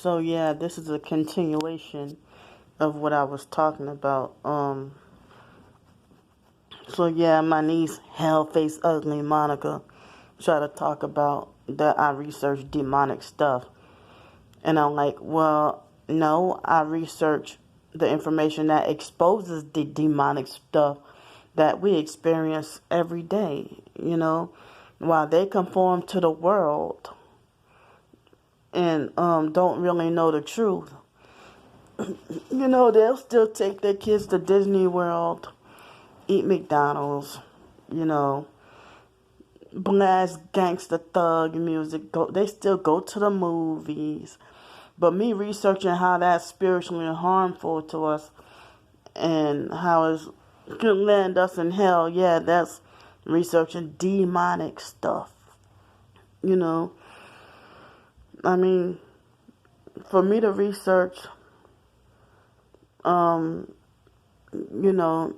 So yeah, this is a continuation of what I was talking about. So yeah, my niece, Hellface Ugly Monica, try to talk about that I research demonic stuff, and I'm like, well, no, I research the information that exposes the demonic stuff that we experience every day. While they conform to the world and don't really know the truth. They'll still take their kids to Disney World, eat McDonald's, you know, blast gangster thug music. They still go to the movies. But me researching how that's spiritually harmful to us and how it could land us in hell, yeah, that's researching demonic stuff. You know, I mean, for me to research, um, you know,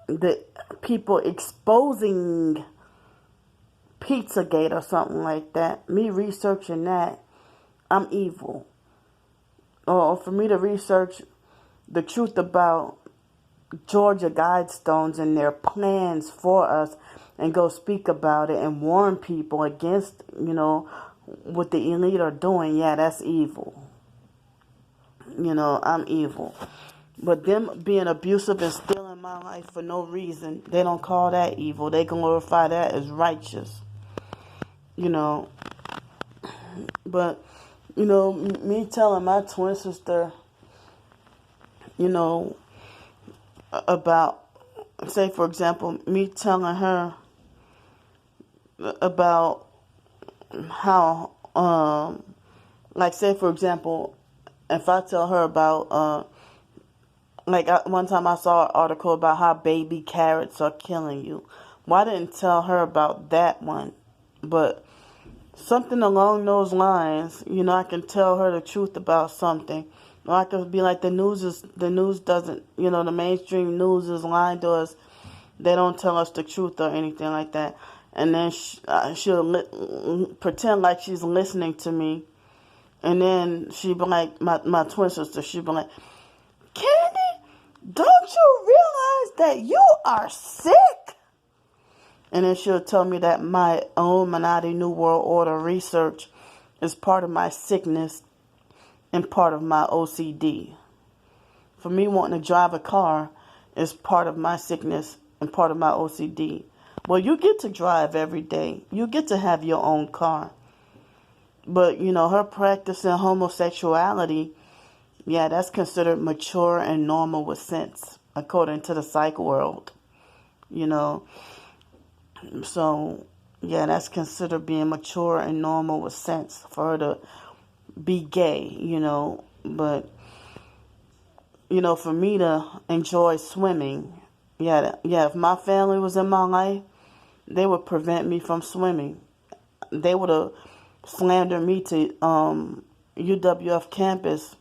the people exposing Pizzagate or something like that, me researching that, I'm evil. Or for me to research the truth about Georgia Guidestones and their plans for us and go speak about it and warn people against, what the elite are doing, yeah, that's evil. I'm evil. But them being abusive and stealing my life for no reason, they don't call that evil. They glorify that as righteous. You know. But, me telling my twin sister, about, say, for example, me telling her about how, like, say, for example, if I tell her about, one time I saw an article about how baby carrots are killing you. Well, I didn't tell her about that one, but something along those lines, I can tell her the truth about something. Or I could be like, the news doesn't, the mainstream news is lying to us. They don't tell us the truth or anything like that. And then she'll pretend like she's listening to me. And then she'll be like, my twin sister, she'll be like, Candy, don't you realize that you are sick? And then she'll tell me that my Illuminati New World Order research is part of my sickness and part of my OCD. For me wanting to drive a car is part of my sickness and part of my OCD. Well, you get to drive every day. You get to have your own car. But, her practicing homosexuality, yeah, that's considered mature and normal with sense, according to the psych world. So, yeah, that's considered being mature and normal with sense for her to be gay, But, for me to enjoy swimming, yeah, if my family was in my life, they would prevent me from swimming. They would have slandered me to UWF campus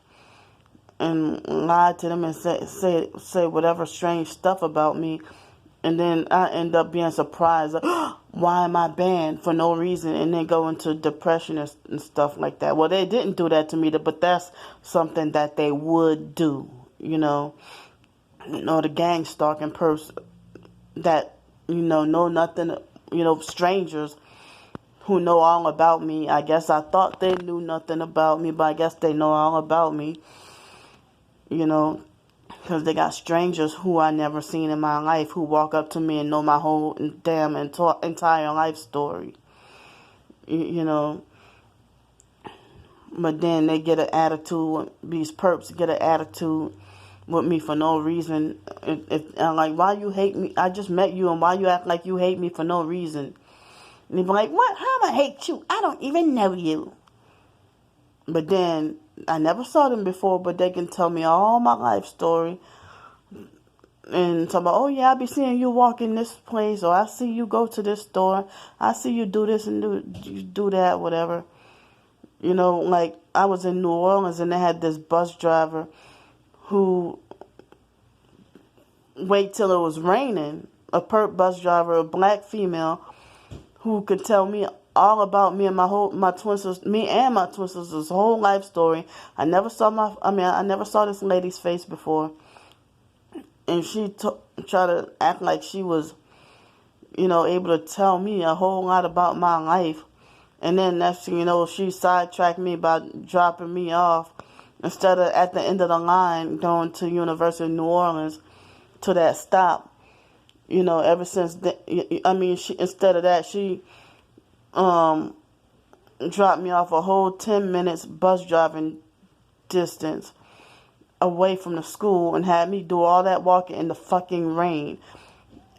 and lied to them and say whatever strange stuff about me. And then I end up being surprised. Like, why am I banned for no reason? And then go into depression and stuff like that. Well, they didn't do that to me, but that's something that they would do, the gang stalking person that, know nothing, strangers who know all about me. I guess I thought they knew nothing about me, but I guess they know all about me, because they got strangers who I never seen in my life who walk up to me and know my whole damn entire life story. You know. But then they get an attitude, these perps get an attitude with me for no reason. If I'm like, why you hate me? I just met you and why you act like you hate me for no reason? And they be like, what? How am I hate you? I don't even know you. But then I never saw them before, but they can tell me all my life story. And talk about, oh yeah, I be seeing you walk in this place, or I see you go to this store. I see you do this and do that, whatever. Like I was in New Orleans and they had this bus driver who wait till it was raining. A perp bus driver, a black female, who could tell me all about me and my twin sister, me and my twin sister's whole life story. I never saw I never saw this lady's face before, and she tried to act like she was, able to tell me a whole lot about my life. And then next thing you know, she sidetracked me by dropping me off instead of at the end of the line going to University of New Orleans to that stop. Ever since instead of that, she dropped me off a whole 10 minutes bus driving distance away from the school and had me do all that walking in the fucking rain.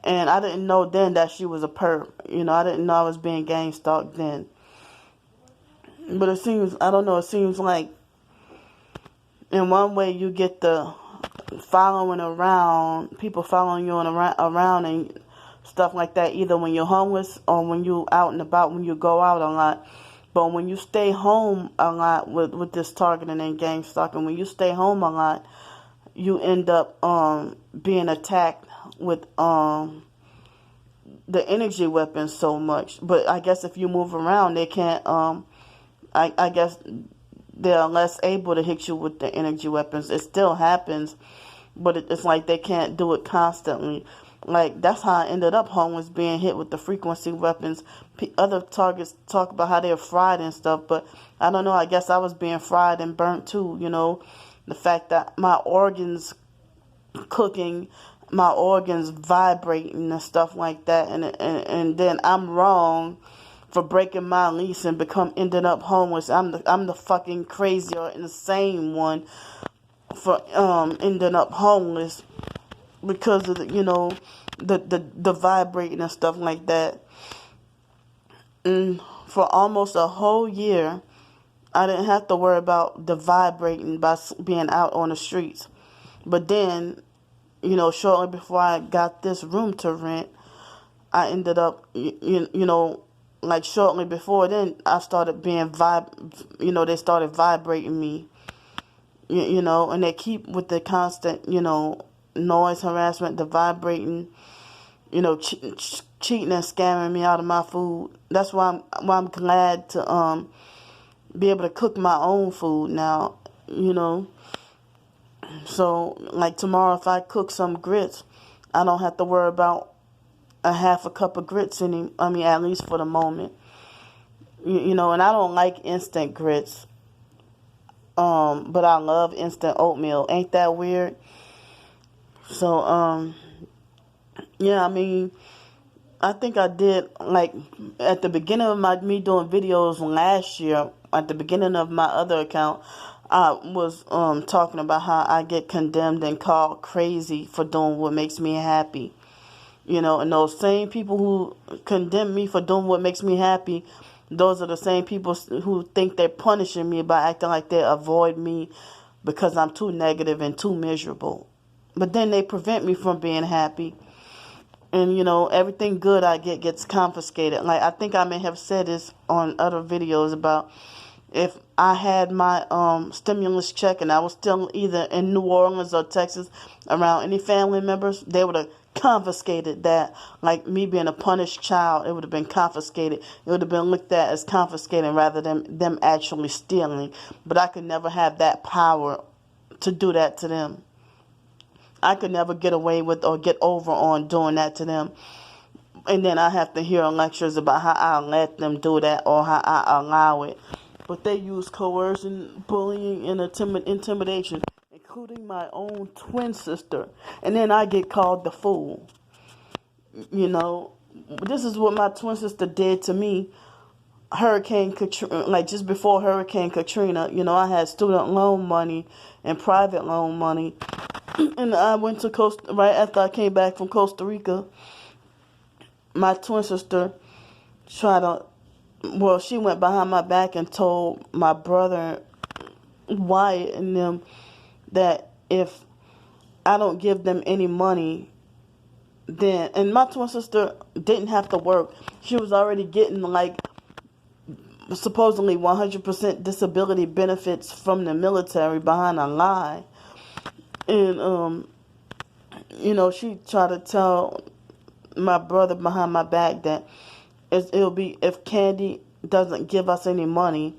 And I didn't know then that she was a perp. I didn't know I was being gang stalked then. But it seems like in one way you get the people following you around and stuff like that, either when you're homeless or when you're out and about, when you go out a lot. But when you stay home a lot with this targeting and gang stalking, when you stay home a lot, you end up being attacked with the energy weapons so much. But I guess if you move around, they can't. I guess they're less able to hit you with the energy weapons. It still happens, but it's like they can't do it constantly. Like, that's how I ended up homeless, being hit with the frequency weapons. Other targets talk about how they're fried and stuff, but I don't know. I guess I was being fried and burnt too, The fact that my organs cooking, my organs vibrating and stuff like that. And then I'm wrong for breaking my lease and ended up homeless. I'm the fucking crazy or insane one for ending up homeless because of the vibrating and stuff like that. And for almost a whole year, I didn't have to worry about the vibrating by being out on the streets. But then, shortly before I got this room to rent, I ended up, like shortly before then, I started being they started vibrating me, and they keep with the constant, noise, harassment, the vibrating, cheating and scamming me out of my food. That's why I'm glad to be able to cook my own food now, So, like tomorrow, if I cook some grits, I don't have to worry about a half a cup of grits at least for the moment. And I don't like instant grits. But I love instant oatmeal. Ain't that weird? So, yeah, I think I did, like, at the beginning of me doing videos last year, at the beginning of my other account, I was talking about how I get condemned and called crazy for doing what makes me happy. And those same people who condemn me for doing what makes me happy, those are the same people who think they're punishing me by acting like they avoid me because I'm too negative and too miserable. But then they prevent me from being happy. And, everything good I get gets confiscated. Like, I think I may have said this on other videos about if I had my stimulus check and I was still either in New Orleans or Texas around any family members, they would have confiscated that. Like me being a punished child, it would have been confiscated. It would have been looked at as confiscating rather than them actually stealing. But I could never have that power to do that to them. I could never get away with or get over on doing that to them. And then I have to hear lectures about how I let them do that or how I allow it. But they use coercion, bullying, and intimidation, including my own twin sister. And then I get called the fool. This is what my twin sister did to me. Hurricane Katrina, like just before Hurricane Katrina, I had student loan money and private loan money. And I went to right after I came back from Costa Rica. My twin sister she went behind my back and told my brother Wyatt and them that if I don't give them any money, and my twin sister didn't have to work. She was already getting like supposedly 100% disability benefits from the military behind a lie. And, she tried to tell my brother behind my back that it'll be if Candy doesn't give us any money,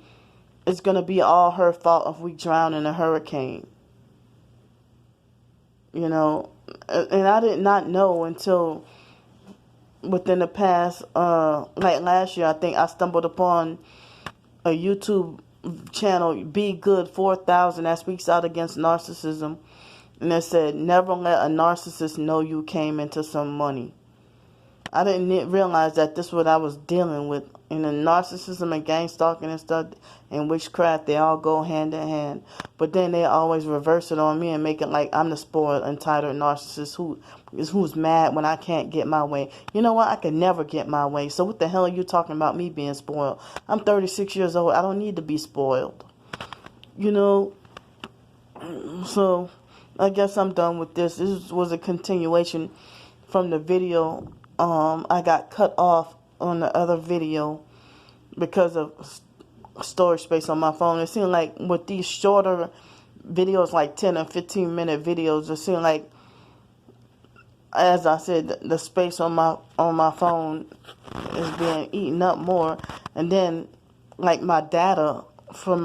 it's going to be all her fault if we drown in a hurricane. You know, and I did not know until within the past, like last year, I think I stumbled upon a YouTube channel, Be Good 4000, that speaks out against narcissism. And it said, never let a narcissist know you came into some money. I didn't realize that this is what I was dealing with. And the narcissism and gang stalking and stuff and witchcraft, they all go hand in hand. But then they always reverse it on me and make it like I'm the spoiled, entitled narcissist who's mad when I can't get my way. You know what? I can never get my way. So what the hell are you talking about me being spoiled? I'm 36 years old. I don't need to be spoiled. You know? So I guess I'm done with this. This was a continuation from the video. I got cut off on the other video because of storage space on my phone. It seemed like with these shorter videos, like 10 or 15 minute videos, it seemed like, as I said, the space on my phone is being eaten up more. And then, like, my data for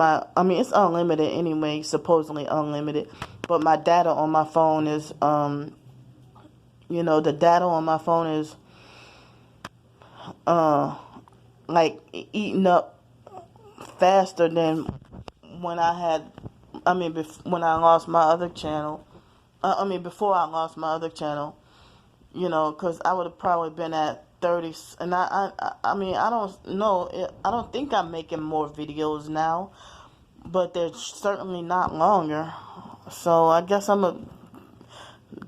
it's unlimited anyway, supposedly unlimited, but my data on my phone is, the data on my phone is, like, eating up faster than when when I lost my other channel. Before I lost my other channel, because I would have probably been at 30, and I don't know, I don't think I'm making more videos now, but they're certainly not longer. So I guess I'm gonna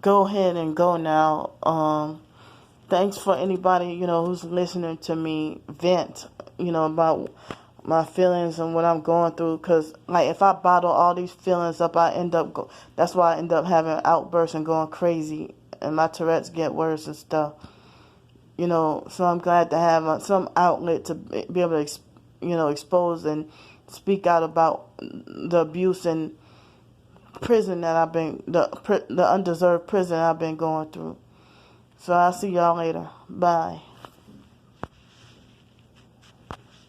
go ahead and go now. Thanks for anybody, who's listening to me vent, about my feelings and what I'm going through. Because, like, if I bottle all these feelings up, that's why I end up having outbursts and going crazy. And my Tourette's get worse and stuff. So I'm glad to have some outlet to be able to, expose and speak out about the abuse and prison that the undeserved prison I've been going through. So I'll see y'all later. Bye.